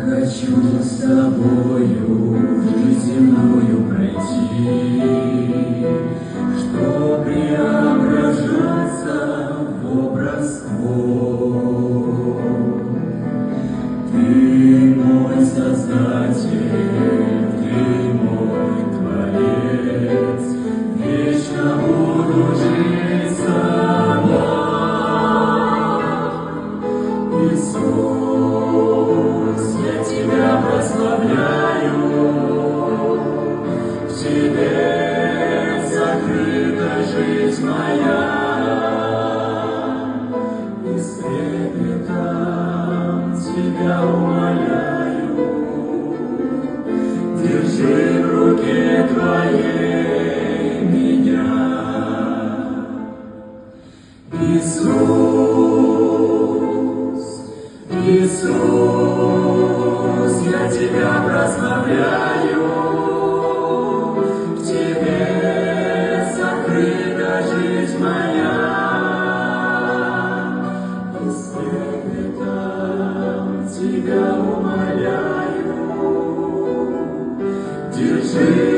хочу с тобою жизнь земную пройти, что преображаться в образ твой. Ты мой Создатель, ты мой Творец, вечно буду жить с тобой. Иисус, я тебя прославляю, в тебе закрыта жизнь моя, и с трепетом тебя умоляю, держи в руке твоей меня. Иисус, Иисус, я тебя прославляю, в тебе закрыта жизнь моя, и с трепетом тебя умоляю, держи